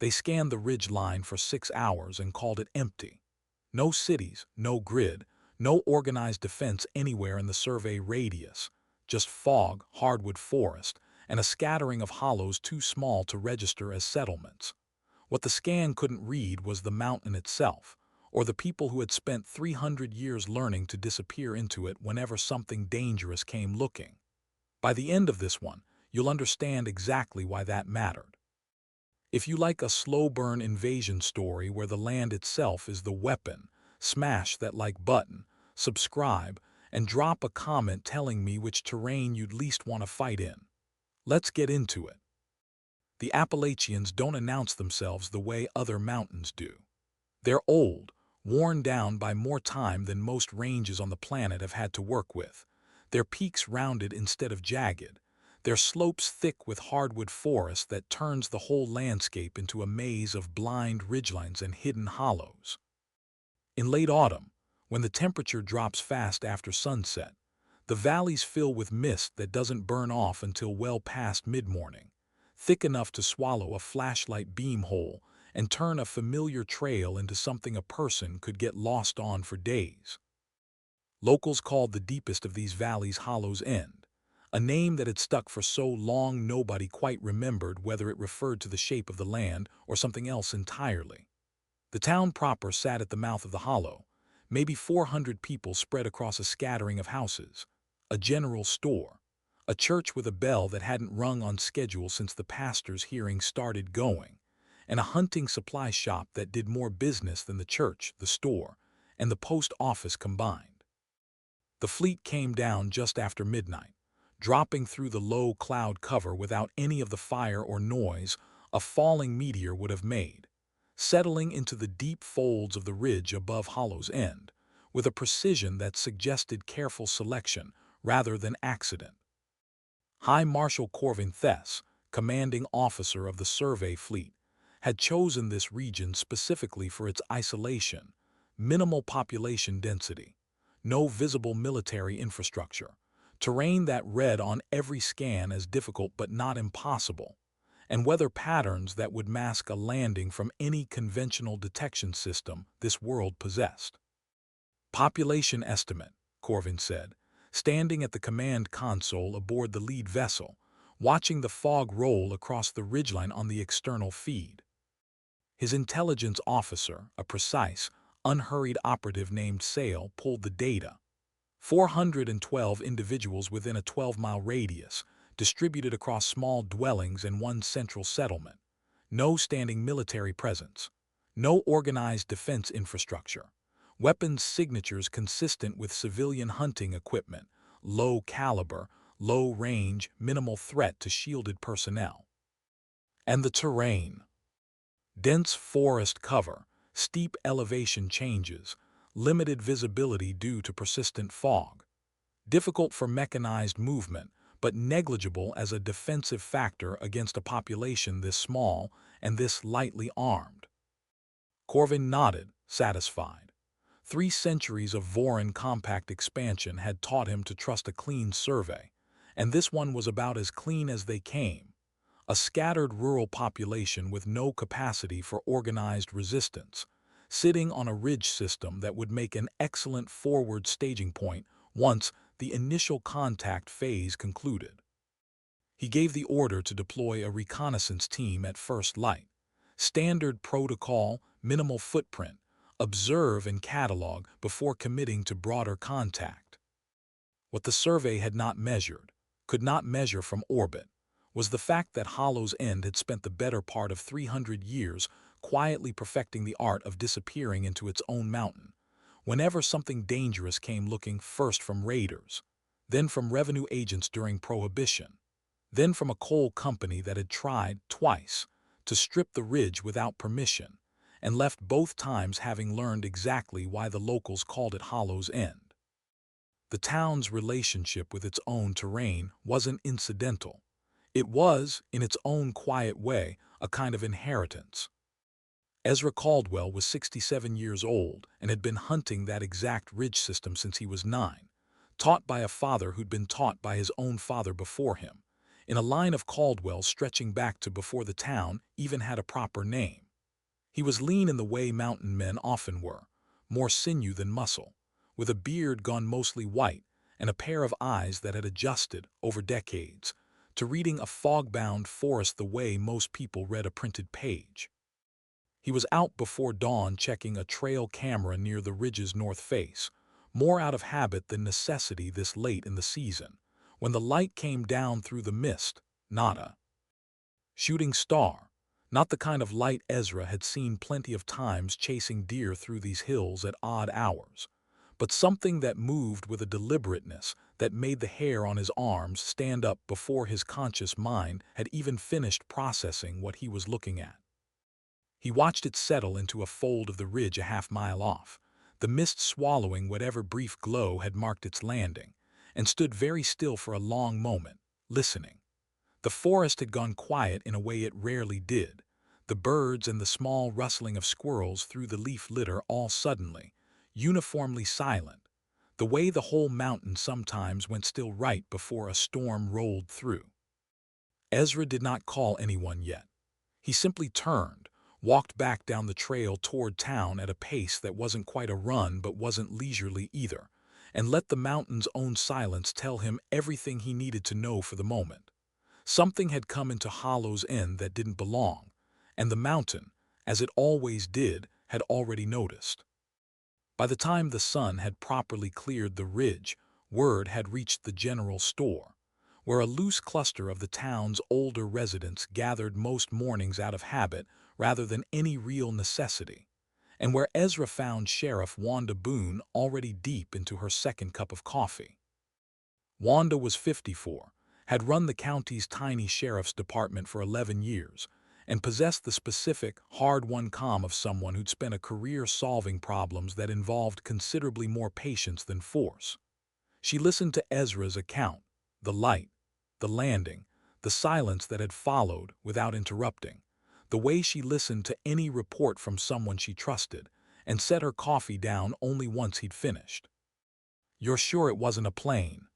They scanned the ridge line for 6 hours and called it empty. No cities, no grid, no organized defense anywhere in the survey radius. Just fog, hardwood forest, and a scattering of hollows too small to register as settlements. What the scan couldn't read was the mountain itself, or the people who had spent 300 years learning to disappear into it whenever something dangerous came looking. By the end of this one, you'll understand exactly why that mattered. If you like a slow-burn invasion story where the land itself is the weapon, smash that like button, subscribe, and drop a comment telling me which terrain you'd least want to fight in. Let's get into it. The Appalachians don't announce themselves the way other mountains do. They're old, worn down by more time than most ranges on the planet have had to work with. Their peaks rounded instead of jagged, their slopes thick with hardwood forest that turns the whole landscape into a maze of blind ridgelines and hidden hollows. In late autumn, when the temperature drops fast after sunset, the valleys fill with mist that doesn't burn off until well past mid-morning, thick enough to swallow a flashlight beam hole and turn a familiar trail into something a person could get lost on for days. Locals called the deepest of these valleys Hollow's End, a name that had stuck for so long nobody quite remembered whether it referred to the shape of the land or something else entirely. The town proper sat at the mouth of the hollow, maybe 400 people spread across a scattering of houses, a general store, a church with a bell that hadn't rung on schedule since the pastor's hearing started going, and a hunting supply shop that did more business than the church, the store, and the post office combined. The fleet came down just after midnight, dropping through the low cloud cover without any of the fire or noise a falling meteor would have made, settling into the deep folds of the ridge above Hollow's End, with a precision that suggested careful selection rather than accident. High Marshal Corvin Thess, commanding officer of the survey fleet, had chosen this region specifically for its isolation, minimal population density, no visible military infrastructure, terrain that read on every scan as difficult but not impossible, and weather patterns that would mask a landing from any conventional detection system this world possessed. Population estimate, Corvin said, standing at the command console aboard the lead vessel, watching the fog roll across the ridgeline on the external feed. His intelligence officer, a precise, unhurried operative named Sale, pulled the data. 412 individuals within a 12-mile radius, distributed across small dwellings and one central settlement. No standing military presence. No organized defense infrastructure. Weapons signatures consistent with civilian hunting equipment. Low caliber, low range, minimal threat to shielded personnel. And the terrain. Dense forest cover, steep elevation changes, limited visibility due to persistent fog. Difficult for mechanized movement, but negligible as a defensive factor against a population this small and this lightly armed. Corvin nodded, satisfied. 3 centuries of Voron compact expansion had taught him to trust a clean survey, and this one was about as clean as they came. A scattered rural population with no capacity for organized resistance, sitting on a ridge system that would make an excellent forward staging point once the initial contact phase concluded. He gave the order to deploy a reconnaissance team at first light. Standard protocol, minimal footprint, observe and catalog before committing to broader contact. What the survey had not measured, could not measure from orbit, was the fact that Hollow's End had spent the better part of 300 years quietly perfecting the art of disappearing into its own mountain. Whenever something dangerous came looking, first from raiders, then from revenue agents during Prohibition, then from a coal company that had tried, twice, to strip the ridge without permission, and left both times having learned exactly why the locals called it Hollow's End. The town's relationship with its own terrain wasn't incidental. It was, in its own quiet way, a kind of inheritance. Ezra Caldwell was 67 years old and had been hunting that exact ridge system since he was 9, taught by a father who'd been taught by his own father before him. in a line of Caldwells stretching back to before the town even had a proper name. He was lean in the way mountain men often were, more sinew than muscle, with a beard gone mostly white and a pair of eyes that had adjusted, over decades, to reading a fog-bound forest the way most people read a printed page. He was out before dawn checking a trail camera near the ridge's north face, more out of habit than necessity this late in the season, when the light came down through the mist, not a shooting star, not the kind of light Ezra had seen plenty of times chasing deer through these hills at odd hours, but something that moved with a deliberateness that made the hair on his arms stand up before his conscious mind had even finished processing what he was looking at. He watched it settle into a fold of the ridge a half-mile off, the mist swallowing whatever brief glow had marked its landing, and stood very still for a long moment, listening. The forest had gone quiet in a way it rarely did, the birds and the small rustling of squirrels through the leaf litter all suddenly, uniformly silent, the way the whole mountain sometimes went still right before a storm rolled through. Ezra did not call anyone yet. He simply turned, walked back down the trail toward town at a pace that wasn't quite a run but wasn't leisurely either, and let the mountain's own silence tell him everything he needed to know for the moment. Something had come into Hollow's End that didn't belong, and the mountain, as it always did, had already noticed. By the time the sun had properly cleared the ridge, word had reached the general store, where a loose cluster of the town's older residents gathered most mornings out of habit rather than any real necessity, and where Ezra found Sheriff Wanda Boone already deep into her second cup of coffee. Wanda was 54, had run the county's tiny sheriff's department for 11 years, and possessed the specific, hard-won calm of someone who'd spent a career solving problems that involved considerably more patience than force. She listened to Ezra's account, the light, the landing, the silence that had followed without interrupting, the way she listened to any report from someone she trusted, and set her coffee down only once he'd finished. "You're sure it wasn't a plane?"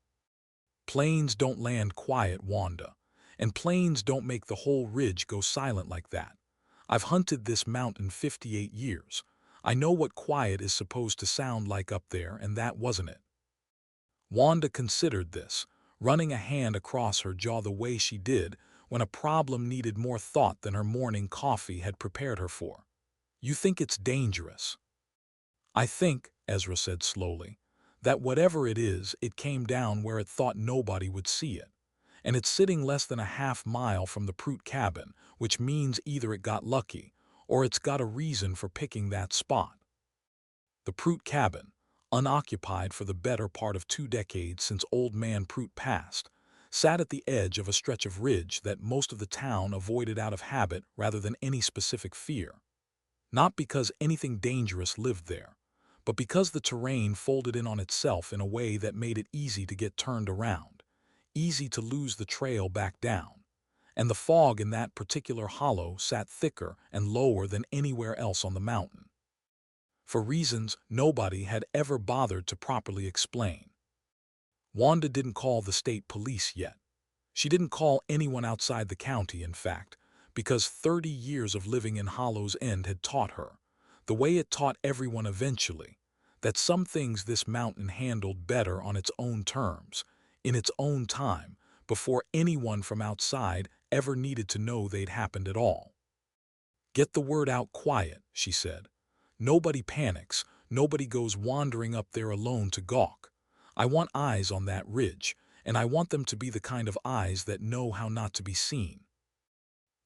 "Planes don't land quiet, Wanda, and planes don't make the whole ridge go silent like that. I've hunted this mountain 58 years. I know what quiet is supposed to sound like up there, and that wasn't it." Wanda considered this, running a hand across her jaw the way she did when a problem needed more thought than her morning coffee had prepared her for. "You think it's dangerous?" "I think," Ezra said slowly, "that whatever it is, it came down where it thought nobody would see it. And it's sitting less than a half-mile from the Prout cabin, which means either it got lucky, or it's got a reason for picking that spot." The Prout cabin, unoccupied for the better part of 2 decades since Old Man Prout passed, sat at the edge of a stretch of ridge that most of the town avoided out of habit rather than any specific fear. Not because anything dangerous lived there, but because the terrain folded in on itself in a way that made it easy to get turned around, easy to lose the trail back down, and the fog in that particular hollow sat thicker and lower than anywhere else on the mountain, for reasons nobody had ever bothered to properly explain. Wanda didn't call the state police yet. She didn't call anyone outside the county, in fact, because 30 years of living in Hollow's End had taught her, the way it taught everyone eventually, that some things this mountain handled better on its own terms, in its own time, before anyone from outside ever needed to know they'd happened at all. "Get the word out quiet," she said. "Nobody panics, nobody goes wandering up there alone to gawk. I want eyes on that ridge, and I want them to be the kind of eyes that know how not to be seen."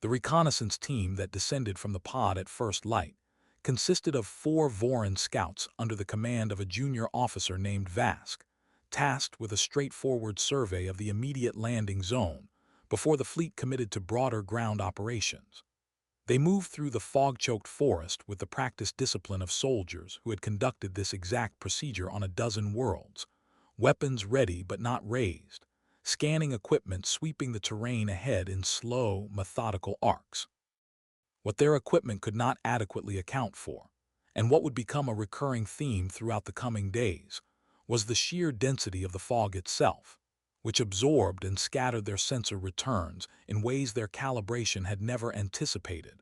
The reconnaissance team that descended from the pod at first light consisted of 4 Voran scouts under the command of a junior officer named Vask, tasked with a straightforward survey of the immediate landing zone before the fleet committed to broader ground operations. They moved through the fog-choked forest with the practiced discipline of soldiers who had conducted this exact procedure on a dozen worlds, weapons ready but not raised, scanning equipment sweeping the terrain ahead in slow, methodical arcs. What their equipment could not adequately account for, and what would become a recurring theme throughout the coming days, was the sheer density of the fog itself, which absorbed and scattered their sensor returns in ways their calibration had never anticipated,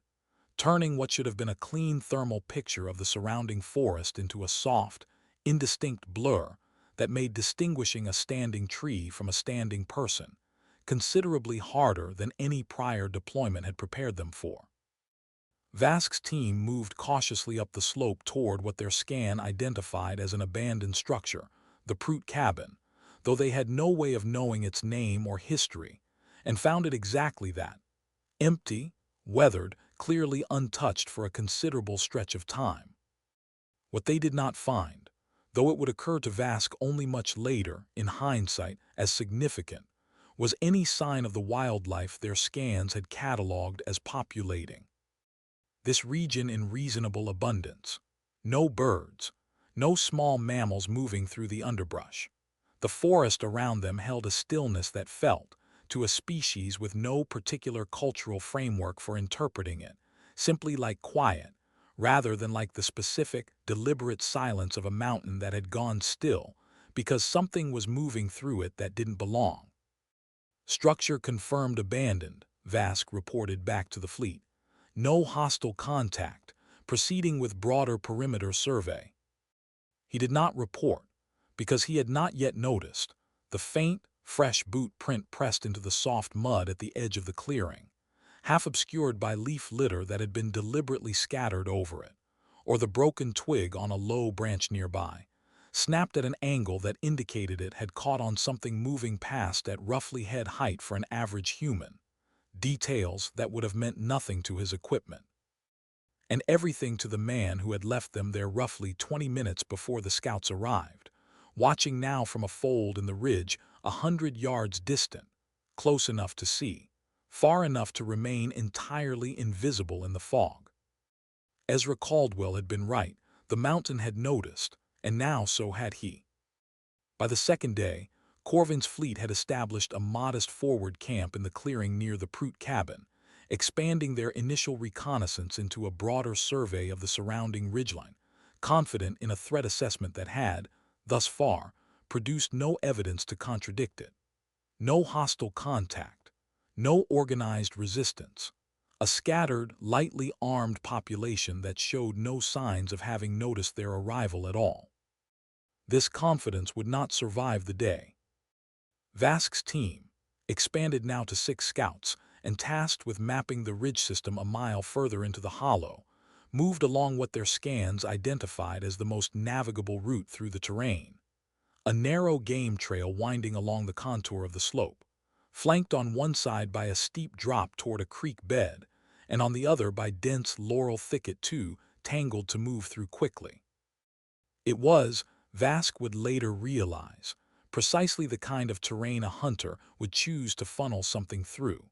turning what should have been a clean thermal picture of the surrounding forest into a soft, indistinct blur that made distinguishing a standing tree from a standing person considerably harder than any prior deployment had prepared them for. Vask's team moved cautiously up the slope toward what their scan identified as an abandoned structure, the Prout cabin, though they had no way of knowing its name or history, and found it exactly that: empty, weathered, clearly untouched for a considerable stretch of time. What they did not find, though it would occur to Vask only much later, in hindsight, as significant, was any sign of the wildlife their scans had catalogued as populating this region in reasonable abundance. No birds, no small mammals moving through the underbrush. The forest around them held a stillness that felt, to a species with no particular cultural framework for interpreting it, simply like quiet, rather than like the specific, deliberate silence of a mountain that had gone still because something was moving through it that didn't belong. Structure confirmed abandoned, Vask reported back to the fleet. No hostile contact, proceeding with broader perimeter survey. He did not report, because he had not yet noticed, the faint, fresh boot print pressed into the soft mud at the edge of the clearing, half obscured by leaf litter that had been deliberately scattered over it, or the broken twig on a low branch nearby, snapped at an angle that indicated it had caught on something moving past at roughly head height for an average human. Details that would have meant nothing to his equipment, and everything to the man who had left them there roughly 20 minutes before the scouts arrived, watching now from a fold in the ridge 100 yards distant, close enough to see, far enough to remain entirely invisible in the fog. Ezra Caldwell had been right. The mountain had noticed, and now so had he. By the second day, Corvin's fleet had established a modest forward camp in the clearing near the Prout cabin, expanding their initial reconnaissance into a broader survey of the surrounding ridgeline, confident in a threat assessment that had, thus far, produced no evidence to contradict it. No hostile contact, no organized resistance, a scattered, lightly armed population that showed no signs of having noticed their arrival at all. This confidence would not survive the day. Vask's team, expanded now to 6 scouts and tasked with mapping the ridge system a mile further into the hollow, moved along what their scans identified as the most navigable route through the terrain. A narrow game trail winding along the contour of the slope, flanked on one side by a steep drop toward a creek bed, and on the other by dense laurel thicket too tangled to move through quickly. It was, Vask would later realize, precisely the kind of terrain a hunter would choose to funnel something through,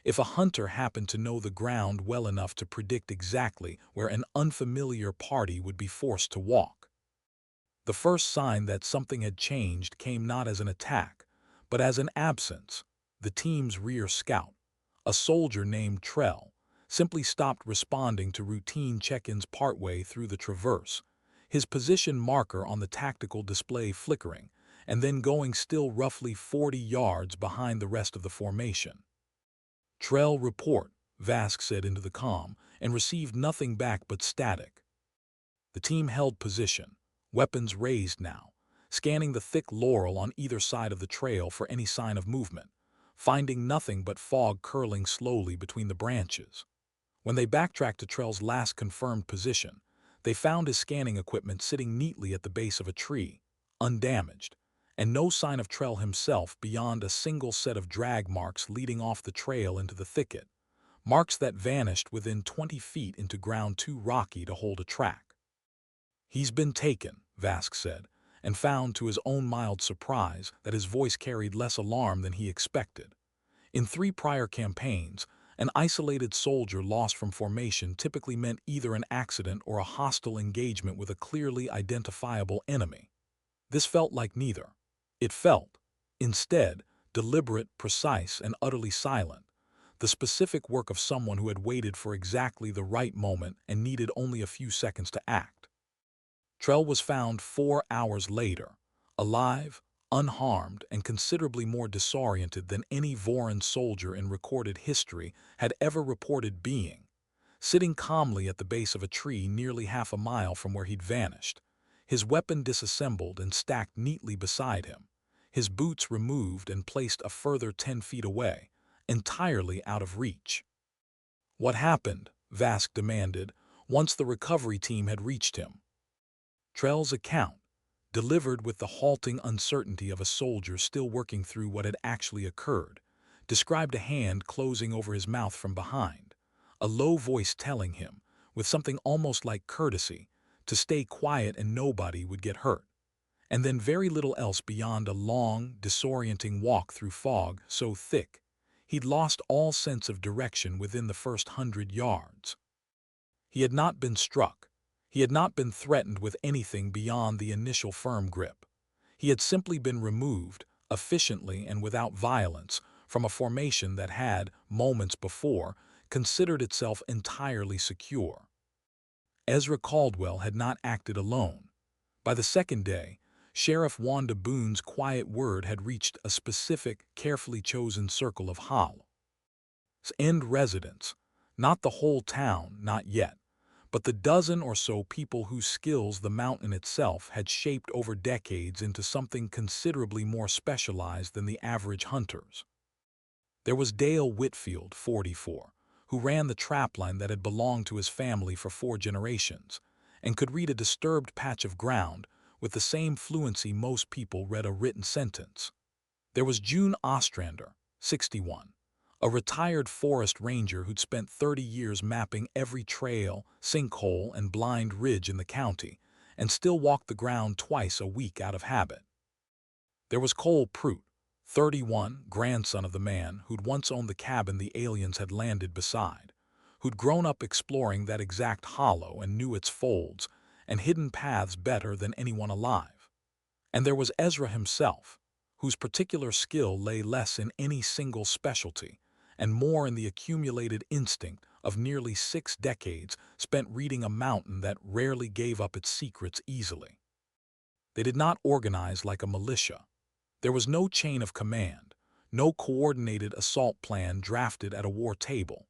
if a hunter happened to know the ground well enough to predict exactly where an unfamiliar party would be forced to walk. The first sign that something had changed came not as an attack, but as an absence. The team's rear scout, a soldier named Trell, simply stopped responding to routine check-ins partway through the traverse, his position marker on the tactical display flickering, and then going still roughly 40 yards behind the rest of the formation. "Trell report," Vask said into the comm, and received nothing back but static. The team held position, weapons raised now, scanning the thick laurel on either side of the trail for any sign of movement, finding nothing but fog curling slowly between the branches. When they backtracked to Trell's last confirmed position, they found his scanning equipment sitting neatly at the base of a tree, undamaged, and no sign of Trell himself beyond a single set of drag marks leading off the trail into the thicket, marks that vanished within 20 feet into ground too rocky to hold a track. "He's been taken," Vask said, and found to his own mild surprise that his voice carried less alarm than he expected. In 3 prior campaigns, an isolated soldier lost from formation typically meant either an accident or a hostile engagement with a clearly identifiable enemy. This felt like neither. It felt, instead, deliberate, precise, and utterly silent, the specific work of someone who had waited for exactly the right moment and needed only a few seconds to act. Trell was found 4 hours later, alive, unharmed and considerably more disoriented than any Voran soldier in recorded history had ever reported being, sitting calmly at the base of a tree nearly half a mile from where he'd vanished, his weapon disassembled and stacked neatly beside him, his boots removed and placed a further 10 feet away, entirely out of reach. "What happened?" Vask demanded, once the recovery team had reached him. Trell's account, delivered with the halting uncertainty of a soldier still working through what had actually occurred, described a hand closing over his mouth from behind, a low voice telling him, with something almost like courtesy, to stay quiet and nobody would get hurt, and then very little else beyond a long, disorienting walk through fog so thick he'd lost all sense of direction within the first 100 yards. He had not been struck. He had not been threatened with anything beyond the initial firm grip. He had simply been removed, efficiently and without violence, from a formation that had, moments before, considered itself entirely secure. Ezra Caldwell had not acted alone. By the second day, Sheriff Wanda Boone's quiet word had reached a specific, carefully chosen circle of Hollow's End residents, not the whole town, not yet, but the dozen or so people whose skills the mountain itself had shaped over decades into something considerably more specialized than the average hunters. There was Dale Whitfield, 44, who ran the trapline that had belonged to his family for 4 generations, and could read a disturbed patch of ground with the same fluency most people read a written sentence. There was June Ostrander, 61, a retired forest ranger who'd spent 30 years mapping every trail, sinkhole, and blind ridge in the county, and still walked the ground twice a week out of habit. There was Cole Prout, 31, grandson of the man who'd once owned the cabin the aliens had landed beside, who'd grown up exploring that exact hollow and knew its folds and hidden paths better than anyone alive. And there was Ezra himself, whose particular skill lay less in any single specialty and more in the accumulated instinct of nearly 6 decades spent reading a mountain that rarely gave up its secrets easily. They did not organize like a militia. There was no chain of command, no coordinated assault plan drafted at a war table.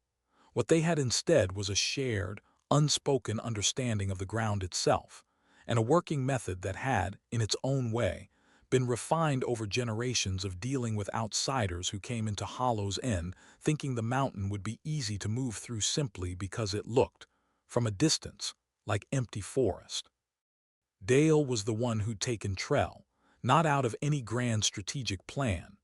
What they had instead was a shared, unspoken understanding of the ground itself, and a working method that had, in its own way, been refined over generations of dealing with outsiders who came into Hollow's End thinking the mountain would be easy to move through simply because it looked, from a distance, like empty forest. Dale was the one who'd taken Trell, not out of any grand strategic plan,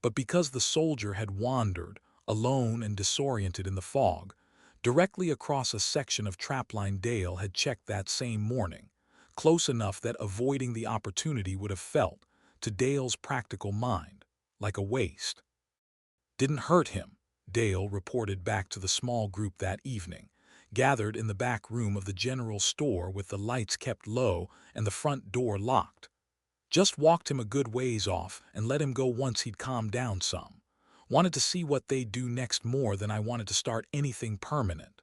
but because the soldier had wandered, alone and disoriented in the fog, directly across a section of trapline Dale had checked that same morning, close enough that avoiding the opportunity would have felt, to Dale's practical mind, like a waste. "Didn't hurt him," Dale reported back to the small group that evening, gathered in the back room of the general store with the lights kept low and the front door locked. "Just walked him a good ways off and let him go once he'd calmed down some. Wanted to see what they'd do next more than I wanted to start anything permanent."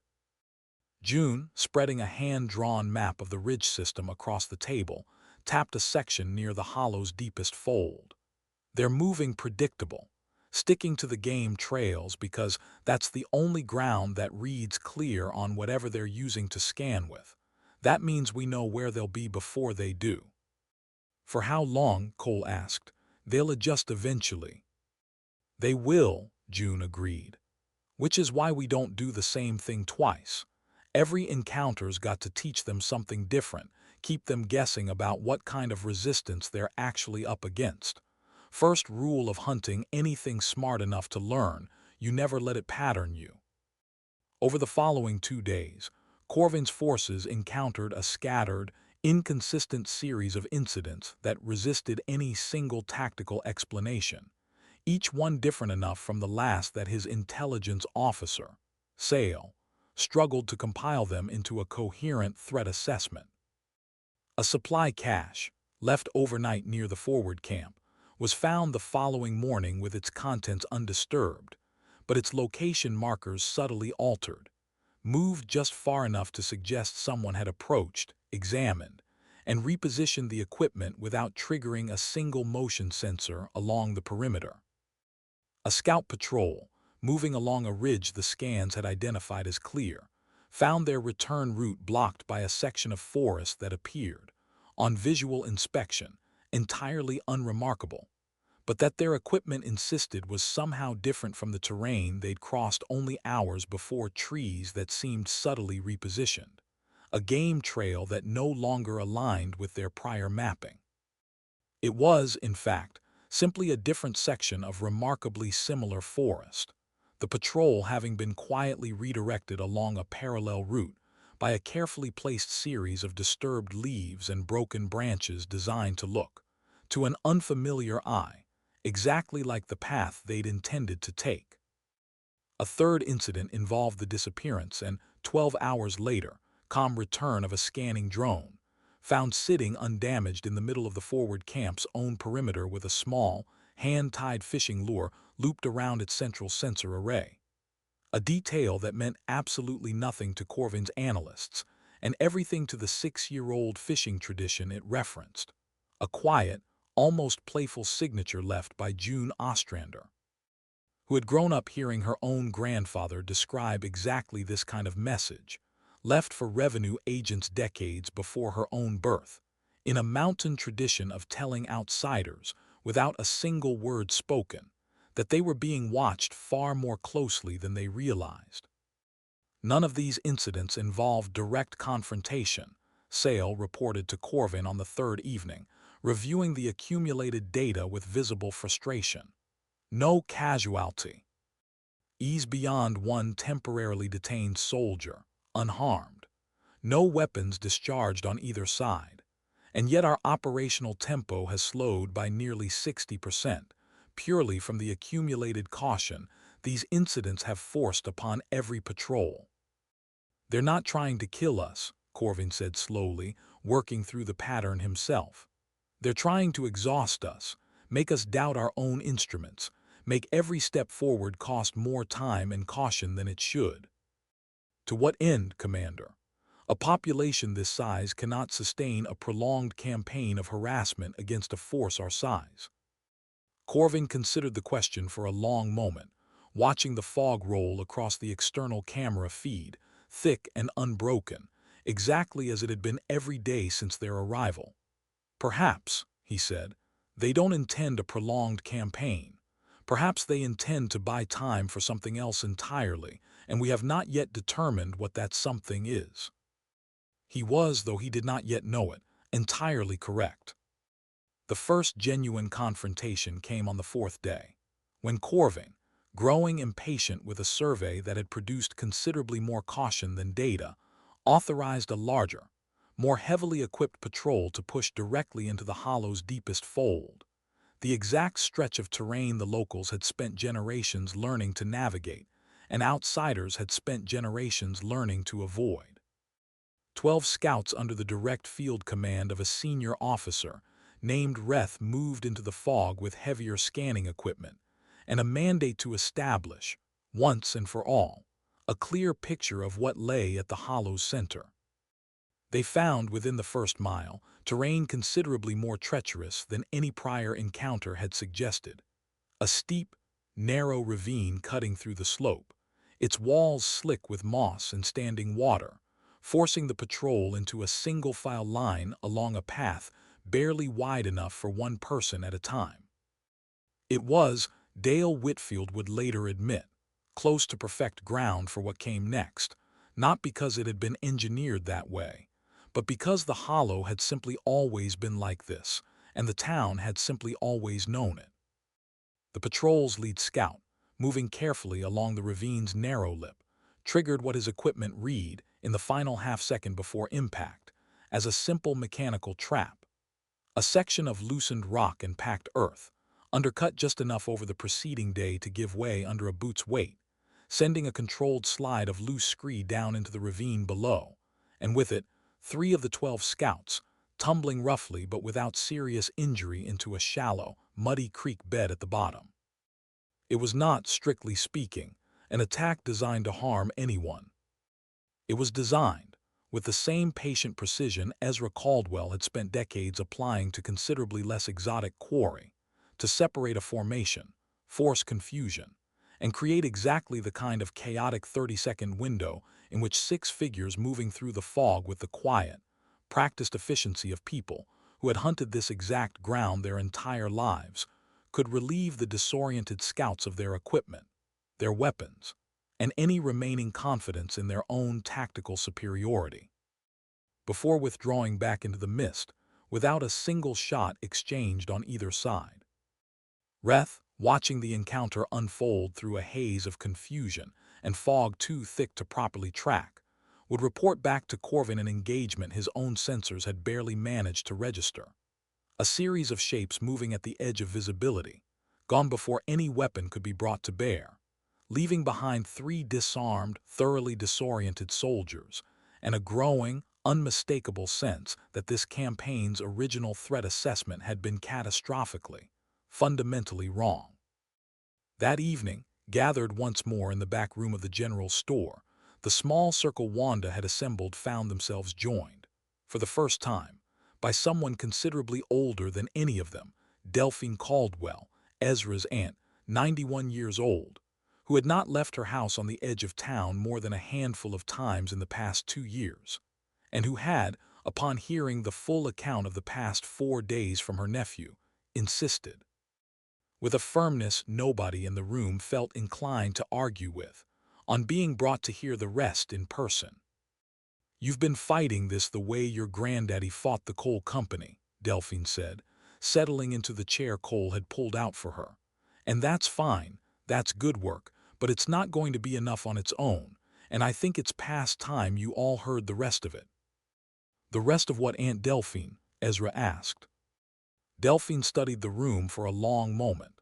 June, spreading a hand-drawn map of the ridge system across the table, tapped a section near the hollow's deepest fold. "They're moving predictable, sticking to the game trails because that's the only ground that reads clear on whatever they're using to scan with. That means we know where they'll be before they do." "For how long?" Cole asked. "They'll adjust eventually." "They will," June agreed. "Which is why we don't do the same thing twice. Every encounter's got to teach them something different, keep them guessing about what kind of resistance they're actually up against. First rule of hunting anything smart enough to learn, you never let it pattern you." Over the following 2 days, Corvin's forces encountered a scattered, inconsistent series of incidents that resisted any single tactical explanation, each one different enough from the last that his intelligence officer, Sale, struggled to compile them into a coherent threat assessment. A supply cache, left overnight near the forward camp, was found the following morning with its contents undisturbed, but its location markers subtly altered, moved just far enough to suggest someone had approached, examined, and repositioned the equipment without triggering a single motion sensor along the perimeter. A scout patrol, moving along a ridge the scans had identified as clear, found their return route blocked by a section of forest that appeared, on visual inspection, entirely unremarkable, but that their equipment insisted was somehow different from the terrain they'd crossed only hours before. Trees that seemed subtly repositioned, a game trail that no longer aligned with their prior mapping. It was, in fact, simply a different section of remarkably similar forest, the patrol having been quietly redirected along a parallel route by a carefully placed series of disturbed leaves and broken branches designed to look, to an unfamiliar eye, exactly like the path they'd intended to take. A third incident involved the disappearance and, 12 hours later, calm return of a scanning drone, found sitting undamaged in the middle of the forward camp's own perimeter with a small, hand-tied fishing lure looped around its central sensor array. A detail that meant absolutely nothing to Corvin's analysts, and everything to the 6-year-old fishing tradition it referenced. A quiet, almost playful signature left by June Ostrander, who had grown up hearing her own grandfather describe exactly this kind of message, left for revenue agents decades before her own birth, in a mountain tradition of telling outsiders, without a single word spoken, that they were being watched far more closely than they realized. None of these incidents involved direct confrontation, Sale reported to Corvin on the third evening, reviewing the accumulated data with visible frustration. No casualty. Ease beyond one temporarily detained soldier, unharmed. No weapons discharged on either side. And yet our operational tempo has slowed by nearly 60%, purely from the accumulated caution these incidents have forced upon every patrol. They're not trying to kill us, Corvin said slowly, working through the pattern himself. They're trying to exhaust us, make us doubt our own instruments, make every step forward cost more time and caution than it should. To what end, Commander? A population this size cannot sustain a prolonged campaign of harassment against a force our size. Corvin considered the question for a long moment, watching the fog roll across the external camera feed, thick and unbroken, exactly as it had been every day since their arrival. Perhaps, he said, they don't intend a prolonged campaign. Perhaps they intend to buy time for something else entirely, and we have not yet determined what that something is. He was, though he did not yet know it, entirely correct. The first genuine confrontation came on the fourth day, when Corvin, growing impatient with a survey that had produced considerably more caution than data, authorized a larger, more heavily equipped patrol to push directly into the hollow's deepest fold, the exact stretch of terrain the locals had spent generations learning to navigate, and outsiders had spent generations learning to avoid. 12 scouts under the direct field command of a senior officer named Reth moved into the fog with heavier scanning equipment, and a mandate to establish, once and for all, a clear picture of what lay at the hollow's center. They found, within the first mile, terrain considerably more treacherous than any prior encounter had suggested. A steep, narrow ravine cutting through the slope, its walls slick with moss and standing water, forcing the patrol into a single-file line along a path barely wide enough for one person at a time. It was, Dale Whitfield would later admit, close to perfect ground for what came next, not because it had been engineered that way, but because the hollow had simply always been like this, and the town had simply always known it. The patrol's lead scout, moving carefully along the ravine's narrow lip, triggered what his equipment read in the final half-second before impact as a simple mechanical trap. A section of loosened rock and packed earth, undercut just enough over the preceding day to give way under a boot's weight, sending a controlled slide of loose scree down into the ravine below, and with it, 3 of the 12 scouts, tumbling roughly but without serious injury into a shallow, muddy creek bed at the bottom. It was not, strictly speaking, an attack designed to harm anyone. It was designed, With the same patient precision Ezra Caldwell had spent decades applying to considerably less exotic quarry, to separate a formation, force confusion, and create exactly the kind of chaotic 30-second window in which six figures moving through the fog with the quiet, practiced efficiency of people who had hunted this exact ground their entire lives could relieve the disoriented scouts of their equipment, their weapons, and any remaining confidence in their own tactical superiority. Before withdrawing back into the mist, without a single shot exchanged on either side. Reth, watching the encounter unfold through a haze of confusion and fog too thick to properly track, would report back to Corvin an engagement his own sensors had barely managed to register. A series of shapes moving at the edge of visibility, gone before any weapon could be brought to bear, leaving behind three disarmed, thoroughly disoriented soldiers, and a growing, unmistakable sense that this campaign's original threat assessment had been catastrophically, fundamentally wrong. That evening, gathered once more in the back room of the general store, the small circle Wanda had assembled found themselves joined, for the first time, by someone considerably older than any of them, Delphine Caldwell, Ezra's aunt, 91 years old, who had not left her house on the edge of town more than a handful of times in the past 2 years, and who had, upon hearing the full account of the past 4 days from her nephew, insisted, with a firmness nobody in the room felt inclined to argue with, on being brought to hear the rest in person. "You've been fighting this the way your granddaddy fought the coal company," Delphine said, settling into the chair Cole had pulled out for her. "And that's fine, that's good work, but it's not going to be enough on its own, and I think it's past time you all heard the rest of it." "The rest of what, Aunt Delphine?" Ezra asked. Delphine studied the room for a long moment,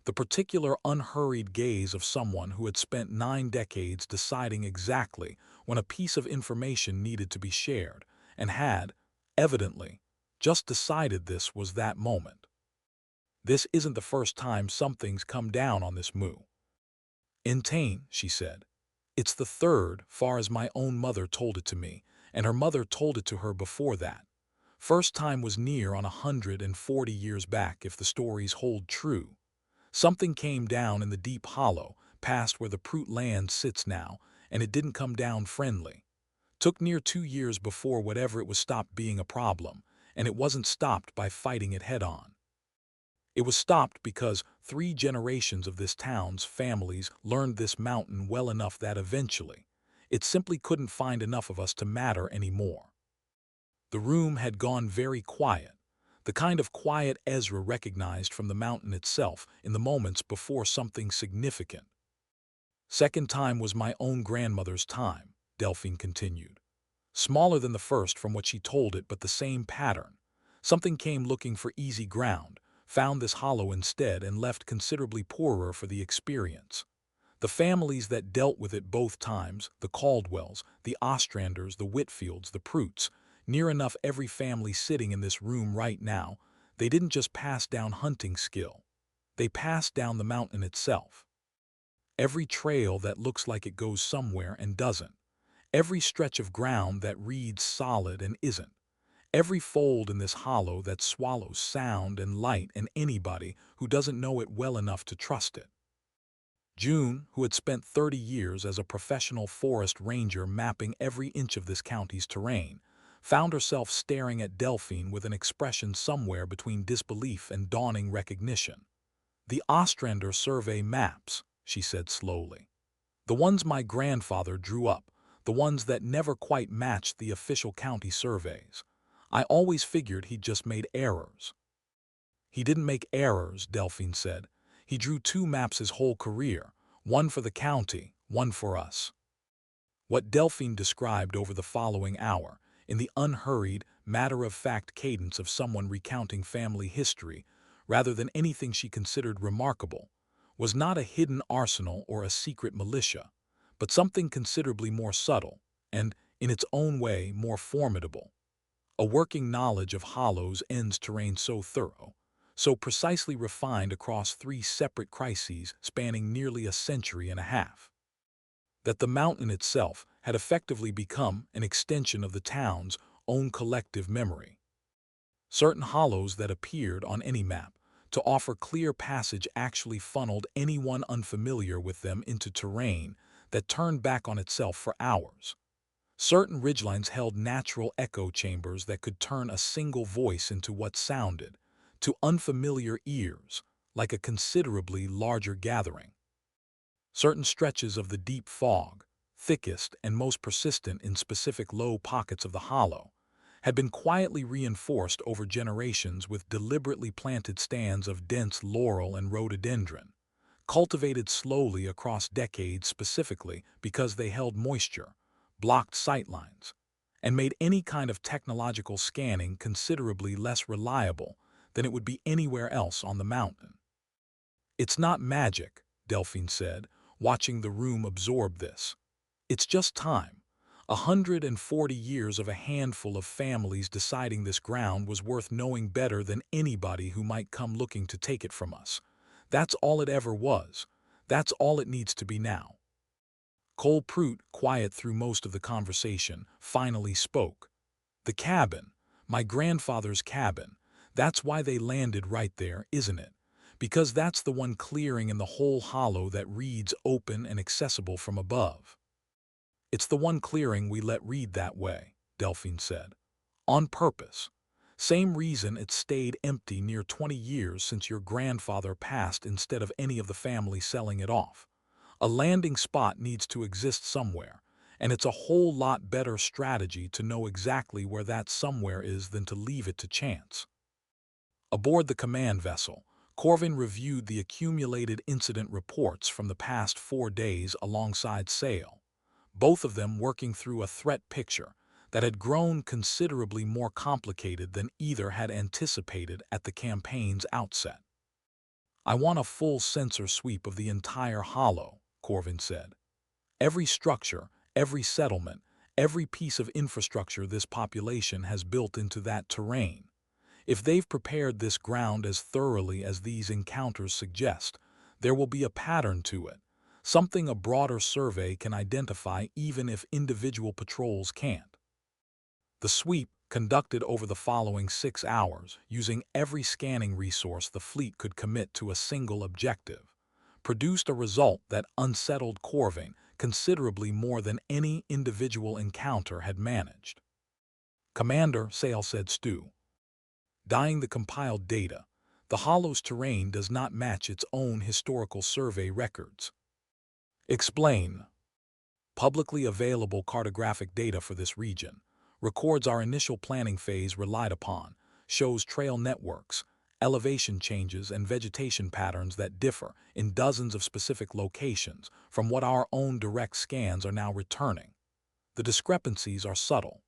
the particular unhurried gaze of someone who had spent 9 decades deciding exactly when a piece of information needed to be shared, and had, evidently, just decided this was that moment. "This isn't the first time something's come down on this moo. Intain," she said. "It's the third, far as my own mother told it to me, and her mother told it to her before that. First time was near on 140 years back if the stories hold true. Something came down in the deep hollow, past where the Prout land sits now, and it didn't come down friendly. Took near 2 years before whatever it was stopped being a problem, and it wasn't stopped by fighting it head-on. It was stopped because 3 generations of this town's families learned this mountain well enough that eventually, it simply couldn't find enough of us to matter anymore." The room had gone very quiet, the kind of quiet Ezra recognized from the mountain itself in the moments before something significant. "Second time was my own grandmother's time," Delphine continued. "Smaller than the first from what she told it, but the same pattern. Something came looking for easy ground, found this hollow instead, and left considerably poorer for the experience. The families that dealt with it both times, the Caldwells, the Ostranders, the Whitfields, the Prouts, near enough every family sitting in this room right now, they didn't just pass down hunting skill. They passed down the mountain itself. Every trail that looks like it goes somewhere and doesn't. Every stretch of ground that reads solid and isn't. Every fold in this hollow that swallows sound and light and anybody who doesn't know it well enough to trust it." June, who had spent 30 years as a professional forest ranger mapping every inch of this county's terrain, found herself staring at Delphine with an expression somewhere between disbelief and dawning recognition. "The Ostrander survey maps," she said slowly. "The ones my grandfather drew up, the ones that never quite matched the official county surveys. I always figured he'd just made errors." "He didn't make errors," Delphine said. "He drew 2 maps his whole career, one for the county, one for us." What Delphine described over the following hour, in the unhurried, matter-of-fact cadence of someone recounting family history, rather than anything she considered remarkable, was not a hidden arsenal or a secret militia, but something considerably more subtle and, in its own way, more formidable. A working knowledge of Hollow's ends terrain so thorough, so precisely refined across 3 separate crises spanning nearly a century and a half, that the mountain itself had effectively become an extension of the town's own collective memory. Certain hollows that appeared on any map to offer clear passage actually funneled anyone unfamiliar with them into terrain that turned back on itself for hours. Certain ridgelines held natural echo chambers that could turn a single voice into what sounded, to unfamiliar ears, like a considerably larger gathering. Certain stretches of the deep fog, thickest and most persistent in specific low pockets of the hollow, had been quietly reinforced over generations with deliberately planted stands of dense laurel and rhododendron, cultivated slowly across decades specifically because they held moisture, blocked sightlines, and made any kind of technological scanning considerably less reliable than it would be anywhere else on the mountain. "It's not magic," Delphine said, watching the room absorb this. "It's just time. 140 years of a handful of families deciding this ground was worth knowing better than anybody who might come looking to take it from us. That's all it ever was. That's all it needs to be now." Cole Prout, quiet through most of the conversation, finally spoke. "The cabin, my grandfather's cabin, that's why they landed right there, isn't it? Because that's the one clearing in the whole hollow that reads open and accessible from above." "It's the one clearing we let read that way," Delphine said. "On purpose. Same reason it stayed empty near 20 years since your grandfather passed instead of any of the family selling it off. A landing spot needs to exist somewhere, and it's a whole lot better strategy to know exactly where that somewhere is than to leave it to chance." Aboard the command vessel, Corvin reviewed the accumulated incident reports from the past 4 days alongside Sale, both of them working through a threat picture that had grown considerably more complicated than either had anticipated at the campaign's outset. "I want a full sensor sweep of the entire hollow," Corvin said. "Every structure, every settlement, every piece of infrastructure this population has built into that terrain. If they've prepared this ground as thoroughly as these encounters suggest, there will be a pattern to it, something a broader survey can identify even if individual patrols can't." The sweep, conducted over the following 6 hours, using every scanning resource the fleet could commit to a single objective, produced a result that unsettled Corvin considerably more than any individual encounter had managed. "Commander," Sale said, "Dying the compiled data, the hollow's terrain does not match its own historical survey records." "Explain." "Publicly available cartographic data for this region records our initial planning phase relied upon, shows trail networks, elevation changes, and vegetation patterns that differ in dozens of specific locations from what our own direct scans are now returning. The discrepancies are subtle.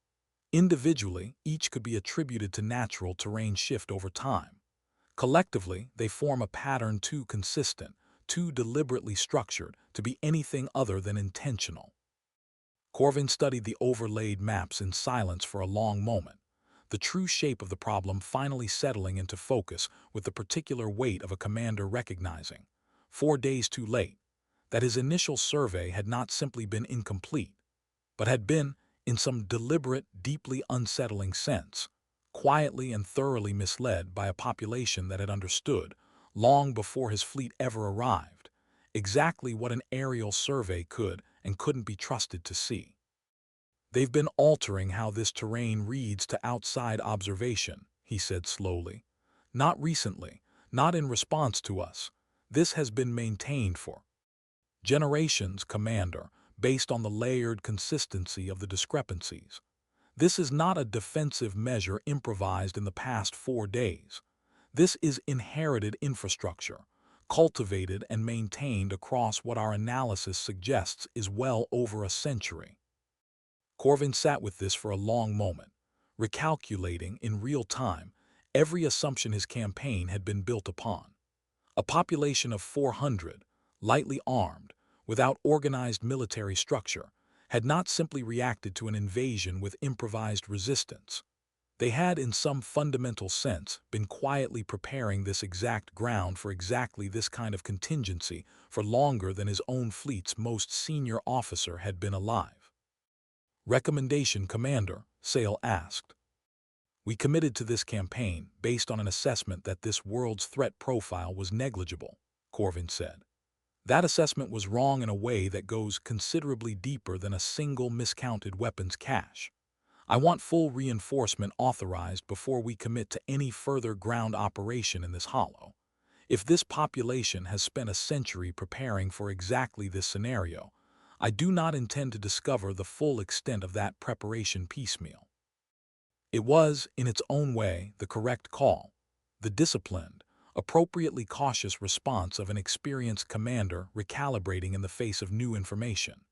Individually, each could be attributed to natural terrain shift over time. Collectively, they form a pattern too consistent, too deliberately structured to be anything other than intentional." Corvin studied the overlaid maps in silence for a long moment, the true shape of the problem finally settling into focus with the particular weight of a commander recognizing, 4 days too late, that his initial survey had not simply been incomplete, but had been, in some deliberate, deeply unsettling sense, quietly and thoroughly misled by a population that had understood, long before his fleet ever arrived, exactly what an aerial survey could and couldn't be trusted to see. "They've been altering how this terrain reads to outside observation," he said slowly. "Not recently, not in response to us. This has been maintained for generations, Commander, based on the layered consistency of the discrepancies. This is not a defensive measure improvised in the past 4 days. This is inherited infrastructure, cultivated and maintained across what our analysis suggests is well over a century." Corvin sat with this for a long moment, recalculating in real time every assumption his campaign had been built upon. A population of 400, lightly armed, without organized military structure, had not simply reacted to an invasion with improvised resistance. They had, in some fundamental sense, been quietly preparing this exact ground for exactly this kind of contingency for longer than his own fleet's most senior officer had been alive. "Recommendation, Commander," Sale asked. "We committed to this campaign based on an assessment that this world's threat profile was negligible," Corvin said. "That assessment was wrong in a way that goes considerably deeper than a single miscounted weapons cache. I want full reinforcement authorized before we commit to any further ground operation in this hollow. If this population has spent a century preparing for exactly this scenario, I do not intend to discover the full extent of that preparation piecemeal." It was, in its own way, the correct call, the disciplined, appropriately cautious response of an experienced commander recalibrating in the face of new information.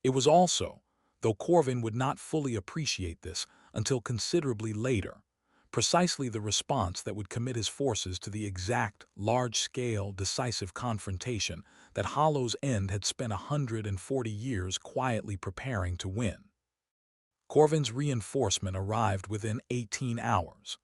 It was also, though Corvin would not fully appreciate this until considerably later, precisely the response that would commit his forces to the exact, large-scale, decisive confrontation that Hollow's End had spent 140 years quietly preparing to win. Corvin's reinforcement arrived within 18 hours.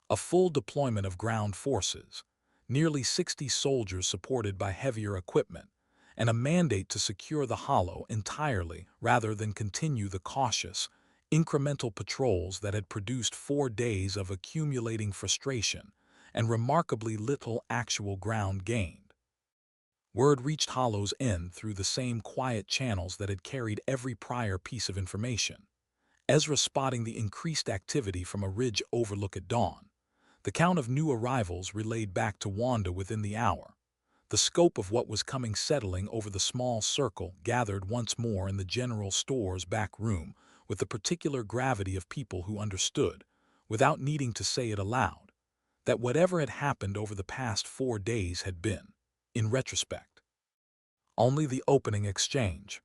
A full deployment of ground forces, nearly 60 soldiers supported by heavier equipment, and a mandate to secure the hollow entirely rather than continue the cautious, incremental patrols that had produced 4 days of accumulating frustration and remarkably little actual ground gained. Word reached Hollow's End through the same quiet channels that had carried every prior piece of information. Ezra spotting the increased activity from a ridge overlook at dawn. The count of new arrivals relayed back to Wanda within the hour. The scope of what was coming settling over the small circle gathered once more in the general store's back room with the particular gravity of people who understood, without needing to say it aloud, that whatever had happened over the past 4 days had been, in retrospect, only the opening exchange.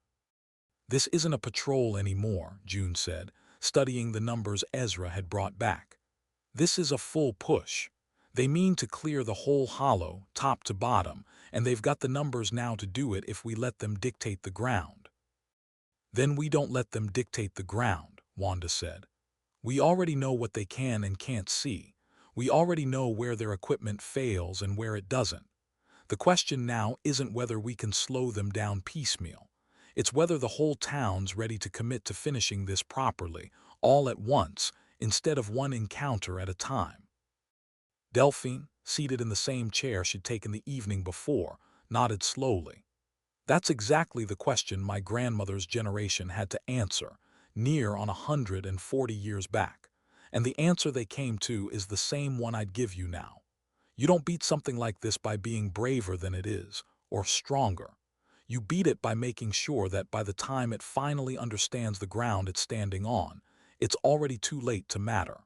"This isn't a patrol anymore," June said, studying the numbers Ezra had brought back. "This is a full push. They mean to clear the whole hollow, top to bottom, and they've got the numbers now to do it if we let them dictate the ground." "Then we don't let them dictate the ground," Wanda said. "We already know what they can and can't see. We already know where their equipment fails and where it doesn't. The question now isn't whether we can slow them down piecemeal. It's whether the whole town's ready to commit to finishing this properly, all at once, instead of one encounter at a time." Delphine, seated in the same chair she'd taken the evening before, nodded slowly. "That's exactly the question my grandmother's generation had to answer, near on 140 years back. And the answer they came to is the same one I'd give you now. You don't beat something like this by being braver than it is, or stronger. You beat it by making sure that by the time it finally understands the ground it's standing on, it's already too late to matter."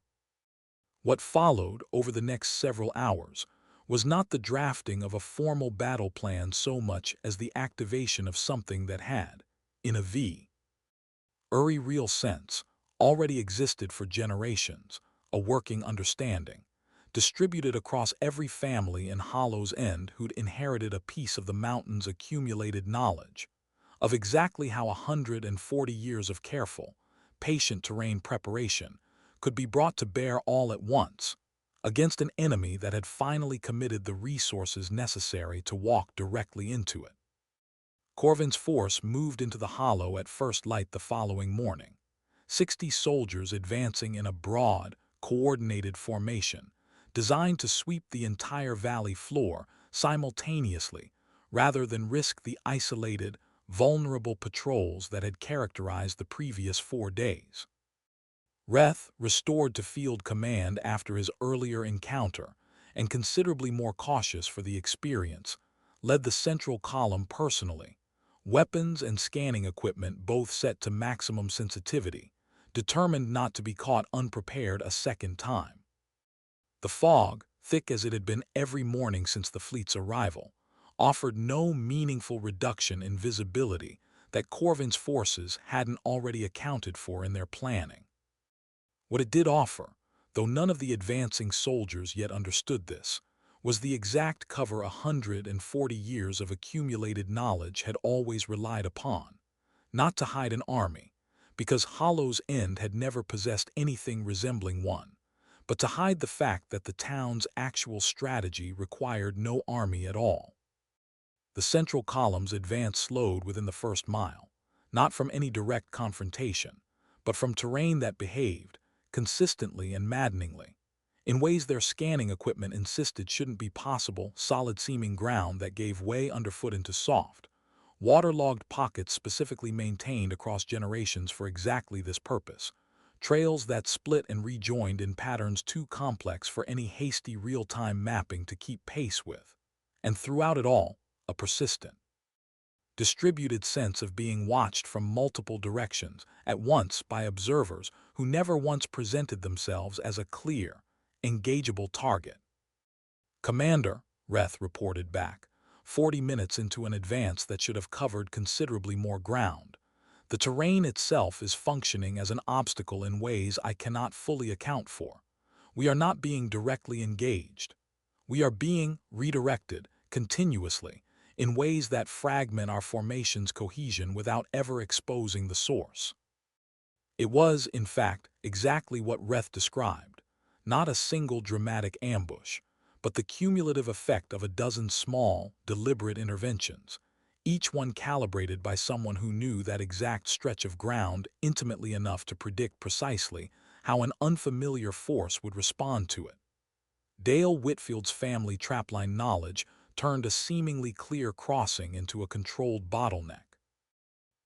What followed over the next several hours was not the drafting of a formal battle plan so much as the activation of something that had, in a very real sense, already existed for generations, a working understanding, distributed across every family in Hollow's End who'd inherited a piece of the mountain's accumulated knowledge, of exactly how 140 years of careful, patient terrain preparation could be brought to bear all at once, against an enemy that had finally committed the resources necessary to walk directly into it. Corvin's force moved into the hollow at first light the following morning, 60 soldiers advancing in a broad, coordinated formation, designed to sweep the entire valley floor simultaneously rather than risk the isolated, vulnerable patrols that had characterized the previous 4 days. Reth, restored to field command after his earlier encounter and considerably more cautious for the experience, led the central column personally, weapons and scanning equipment both set to maximum sensitivity, determined not to be caught unprepared a second time. The fog, thick as it had been every morning since the fleet's arrival, offered no meaningful reduction in visibility that Corvin's forces hadn't already accounted for in their planning. What it did offer, though none of the advancing soldiers yet understood this, was the exact cover 140 years of accumulated knowledge had always relied upon, not to hide an army, because Hollow's End had never possessed anything resembling one, but to hide the fact that the town's actual strategy required no army at all. The central column's advance slowed within the first mile, not from any direct confrontation, but from terrain that behaved, consistently and maddeningly, in ways their scanning equipment insisted shouldn't be possible. Solid-seeming ground that gave way underfoot into soft, waterlogged pockets specifically maintained across generations for exactly this purpose. Trails that split and rejoined in patterns too complex for any hasty real-time mapping to keep pace with. And throughout it all, a persistent, distributed sense of being watched from multiple directions at once by observers who never once presented themselves as a clear, engageable target. "Commander," Reth reported back, 40 minutes into an advance that should have covered considerably more ground. "The terrain itself is functioning as an obstacle in ways I cannot fully account for. We are not being directly engaged. We are being redirected, continuously, in ways that fragment our formation's cohesion without ever exposing the source." It was, in fact, exactly what Reth described. Not a single dramatic ambush, but the cumulative effect of a dozen small, deliberate interventions, each one calibrated by someone who knew that exact stretch of ground intimately enough to predict precisely how an unfamiliar force would respond to it. Dale Whitfield's family trapline knowledge turned a seemingly clear crossing into a controlled bottleneck.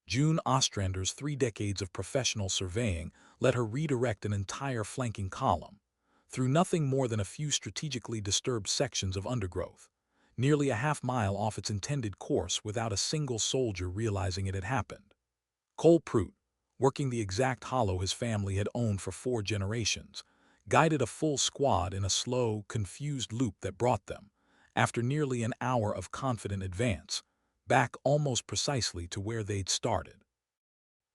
June Ostrander's 3 decades of professional surveying let her redirect an entire flanking column, through nothing more than a few strategically disturbed sections of undergrowth, nearly a half-mile off its intended course without a single soldier realizing it had happened. Cole Prout, working the exact hollow his family had owned for 4 generations, guided a full squad in a slow, confused loop that brought them, after nearly an hour of confident advance, back almost precisely to where they'd started.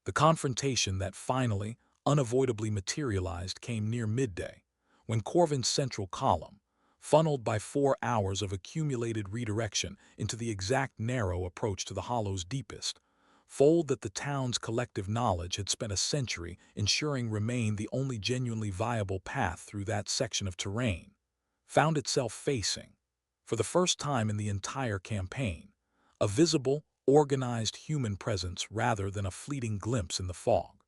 The confrontation that finally, unavoidably materialized came near midday, when Corvin's central column, funneled by 4 hours of accumulated redirection into the exact narrow approach to the hollow's deepest, fold that the town's collective knowledge had spent a century ensuring remained the only genuinely viable path through that section of terrain, found itself facing, for the first time in the entire campaign, a visible, organized human presence rather than a fleeting glimpse in the fog.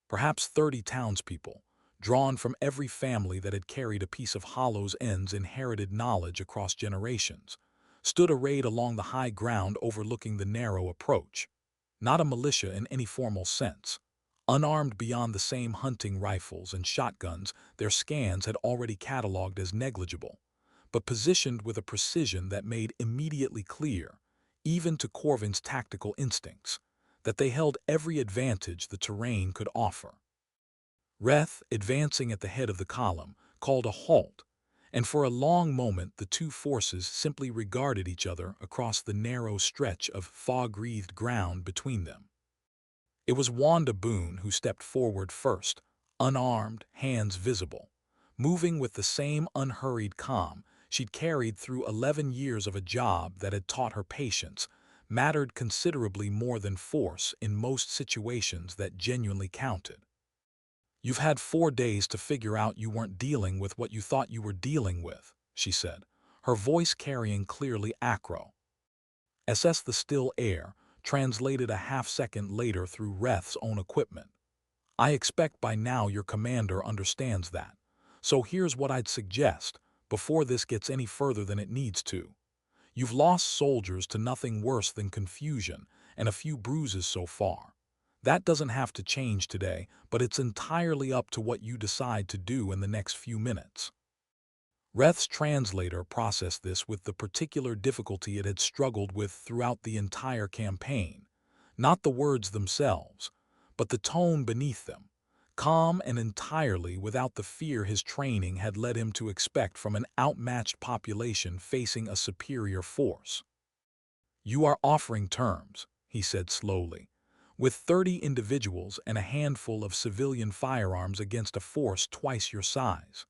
Perhaps 30 townspeople, drawn from every family that had carried a piece of Hollow's End's inherited knowledge across generations, stood arrayed along the high ground overlooking the narrow approach. Not a militia in any formal sense. Unarmed beyond the same hunting rifles and shotguns their scans had already cataloged as negligible, but positioned with a precision that made immediately clear, even to Corvin's tactical instincts, that they held every advantage the terrain could offer. Reth, advancing at the head of the column, called a halt, and for a long moment the two forces simply regarded each other across the narrow stretch of fog-wreathed ground between them. It was Wanda Boone who stepped forward first, unarmed, hands visible, moving with the same unhurried calm she'd carried through 11 years of a job that had taught her patience mattered considerably more than force in most situations that genuinely counted. "You've had 4 days to figure out you weren't dealing with what you thought you were dealing with," she said, her voice carrying clearly acro. "SS the still air, translated a half-second later through Reth's own equipment. "I expect by now your commander understands that. So here's what I'd suggest, before this gets any further than it needs to. You've lost soldiers to nothing worse than confusion and a few bruises so far. That doesn't have to change today, but it's entirely up to what you decide to do in the next few minutes." Reth's translator processed this with the particular difficulty it had struggled with throughout the entire campaign. Not the words themselves, but the tone beneath them, calm and entirely without the fear his training had led him to expect from an outmatched population facing a superior force. "You are offering terms," he said slowly, "with 30 individuals and a handful of civilian firearms against a force twice your size.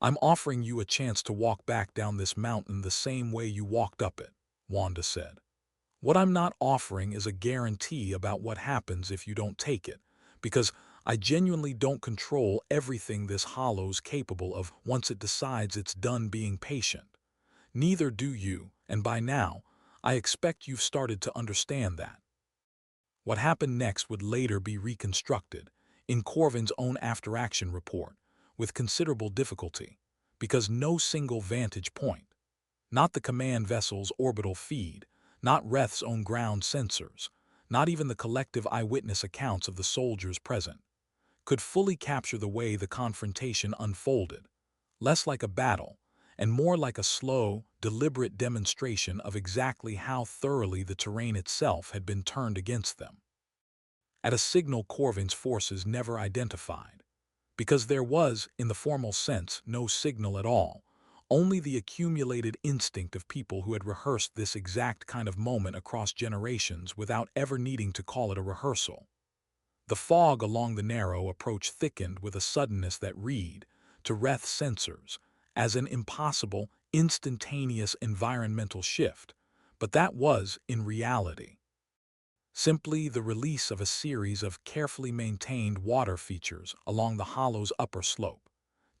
I'm offering you a chance to walk back down this mountain the same way you walked up it," Wanda said. "What I'm not offering is a guarantee about what happens if you don't take it, because I genuinely don't control everything this hollow's capable of once it decides it's done being patient. Neither do you, and by now, I expect you've started to understand that." What happened next would later be reconstructed, in Corvin's own after-action report, with considerable difficulty, because no single vantage point, not the command vessel's orbital feed, not Reth's own ground sensors, not even the collective eyewitness accounts of the soldiers present, could fully capture the way the confrontation unfolded, less like a battle and more like a slow, deliberate demonstration of exactly how thoroughly the terrain itself had been turned against them. At a signal Corvin's forces never identified, because there was, in the formal sense, no signal at all, only the accumulated instinct of people who had rehearsed this exact kind of moment across generations without ever needing to call it a rehearsal. The fog along the narrow approach thickened with a suddenness that read, to Reth's sensors, as an impossible, instantaneous environmental shift, but that was, in reality, simply the release of a series of carefully maintained water features along the hollow's upper slope,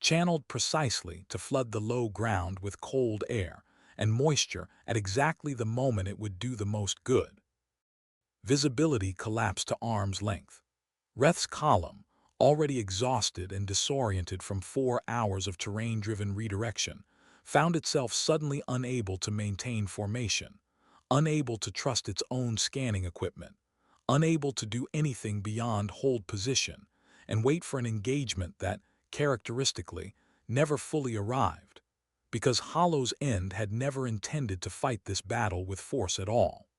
channeled precisely to flood the low ground with cold air and moisture at exactly the moment it would do the most good. Visibility collapsed to arm's length. Reth's column, already exhausted and disoriented from 4 hours of terrain-driven redirection, found itself suddenly unable to maintain formation, unable to trust its own scanning equipment, unable to do anything beyond hold position and wait for an engagement that, characteristically, never fully arrived, because Hollow's end had never intended to fight this battle with force at all.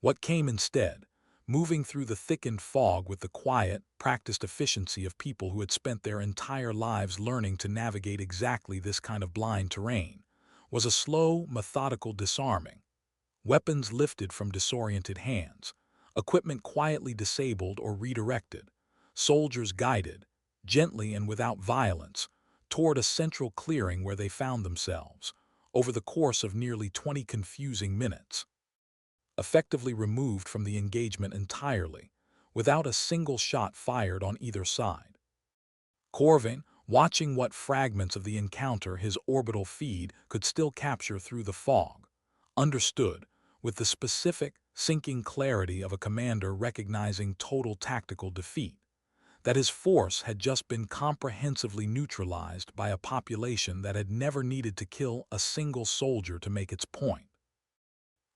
What came instead, moving through the thickened fog with the quiet, practiced efficiency of people who had spent their entire lives learning to navigate exactly this kind of blind terrain, was a slow, methodical disarming. Weapons lifted from disoriented hands, equipment quietly disabled or redirected, soldiers guided, gently and without violence, toward a central clearing where they found themselves, over the course of nearly 20 confusing minutes, effectively removed from the engagement entirely, without a single shot fired on either side. Corvin, watching what fragments of the encounter his orbital feed could still capture through the fog, understood, with the specific, sinking clarity of a commander recognizing total tactical defeat, that his force had just been comprehensively neutralized by a population that had never needed to kill a single soldier to make its point.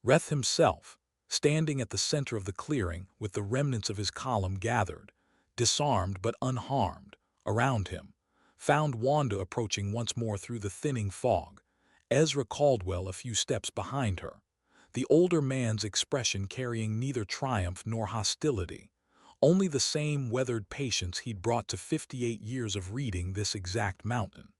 Reth himself, standing at the center of the clearing with the remnants of his column gathered, disarmed but unharmed, around him, found Wanda approaching once more through the thinning fog, Ezra Caldwell a few steps behind her, the older man's expression carrying neither triumph nor hostility, only the same weathered patience he'd brought to 58 years of reading this exact mountain.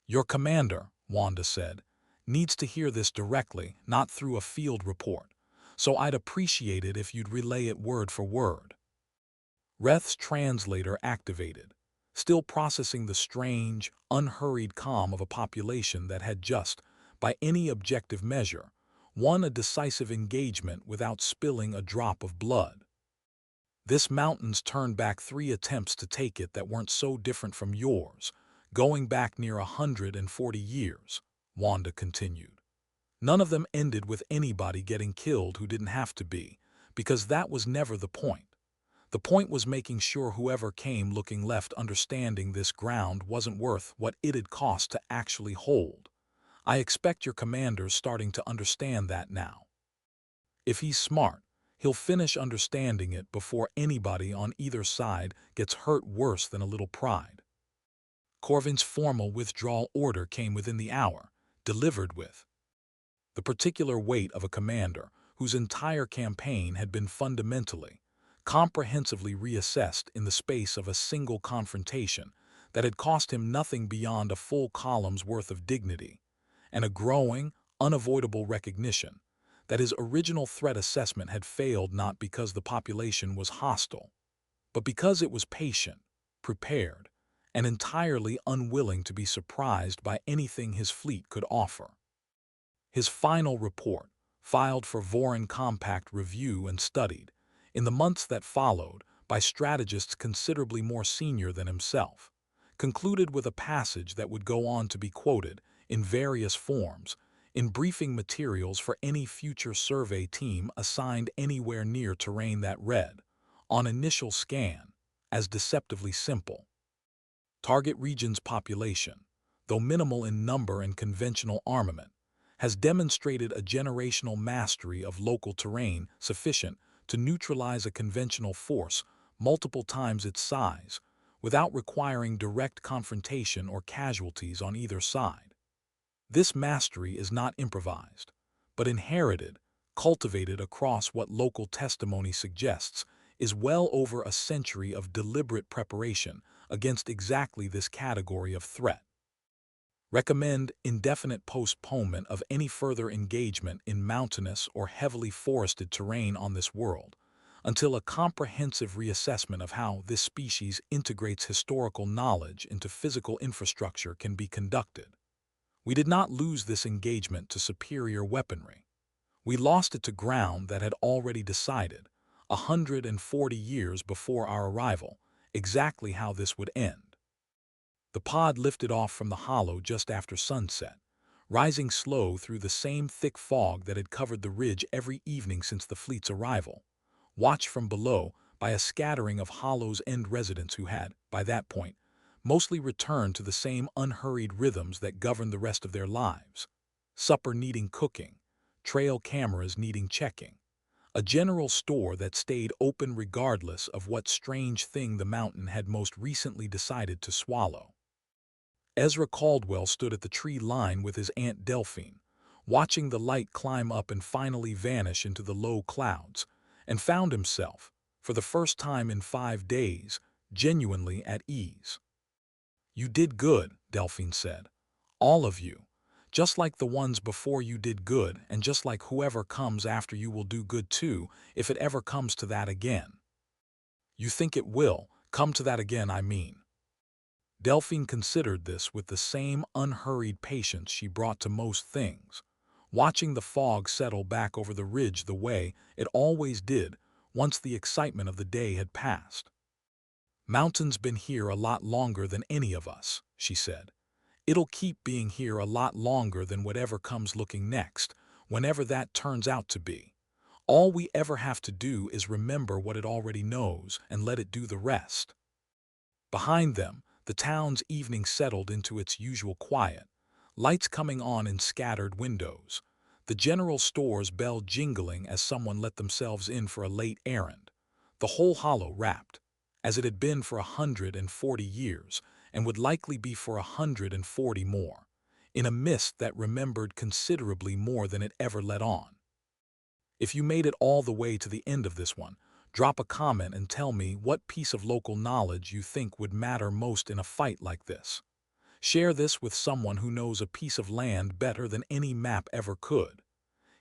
"Your commander," Wanda said, "needs to hear this directly, not through a field report, so I'd appreciate it if you'd relay it word for word." Reth's translator activated, still processing the strange, unhurried calm of a population that had just, by any objective measure, won a decisive engagement without spilling a drop of blood. "This mountain's turned back 3 attempts to take it that weren't so different from yours, going back near 140 years, Wanda continued. "None of them ended with anybody getting killed who didn't have to be, because that was never the point. The point was making sure whoever came looking left understanding this ground wasn't worth what it'd cost to actually hold. I expect your commander's starting to understand that now. If he's smart, he'll finish understanding it before anybody on either side gets hurt worse than a little pride." Corvin's formal withdrawal order came within the hour, delivered with the particular weight of a commander whose entire campaign had been fundamentally, comprehensively reassessed in the space of a single confrontation that had cost him nothing beyond a full column's worth of dignity, and a growing, unavoidable recognition that his original threat assessment had failed not because the population was hostile, but because it was patient, prepared, and entirely unwilling to be surprised by anything his fleet could offer. His final report, filed for Voron Compact review and studied, in the months that followed, by strategists considerably more senior than himself, concluded with a passage that would go on to be quoted, in various forms, in briefing materials for any future survey team assigned anywhere near terrain that read, on initial scan, as deceptively simple. Target region's population, though minimal in number and conventional armament, has demonstrated a generational mastery of local terrain sufficient to neutralize a conventional force multiple times its size, without requiring direct confrontation or casualties on either side. This mastery is not improvised, but inherited, cultivated across what local testimony suggests is well over a century of deliberate preparation against exactly this category of threat. Recommend indefinite postponement of any further engagement in mountainous or heavily forested terrain on this world, until a comprehensive reassessment of how this species integrates historical knowledge into physical infrastructure can be conducted. We did not lose this engagement to superior weaponry. We lost it to ground that had already decided, 140 years before our arrival, exactly how this would end. The pod lifted off from the hollow just after sunset, rising slow through the same thick fog that had covered the ridge every evening since the fleet's arrival, watched from below by a scattering of Hollow's End residents who had, by that point, mostly returned to the same unhurried rhythms that governed the rest of their lives. Supper needing cooking, trail cameras needing checking, a general store that stayed open regardless of what strange thing the mountain had most recently decided to swallow. Ezra Caldwell stood at the tree line with his Aunt Delphine, watching the light climb up and finally vanish into the low clouds, and found himself, for the first time in 5 days, genuinely at ease. "You did good," Delphine said. "All of you. Just like the ones before you did good, and just like whoever comes after you will do good too, if it ever comes to that again." "You think it will come to that again, I mean." Delphine considered this with the same unhurried patience she brought to most things, watching the fog settle back over the ridge the way it always did once the excitement of the day had passed. "Mountain's been here a lot longer than any of us," she said. "It'll keep being here a lot longer than whatever comes looking next, whenever that turns out to be. All we ever have to do is remember what it already knows and let it do the rest." Behind them, the town's evening settled into its usual quiet, lights coming on in scattered windows, the general store's bell jingling as someone let themselves in for a late errand, the whole hollow wrapped, as it had been for 140 years, and would likely be for 140 more, in a mist that remembered considerably more than it ever let on. If you made it all the way to the end of this one, drop a comment and tell me what piece of local knowledge you think would matter most in a fight like this. Share this with someone who knows a piece of land better than any map ever could.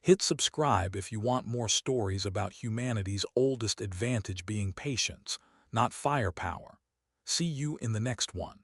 Hit subscribe if you want more stories about humanity's oldest advantage being patience, not firepower. See you in the next one.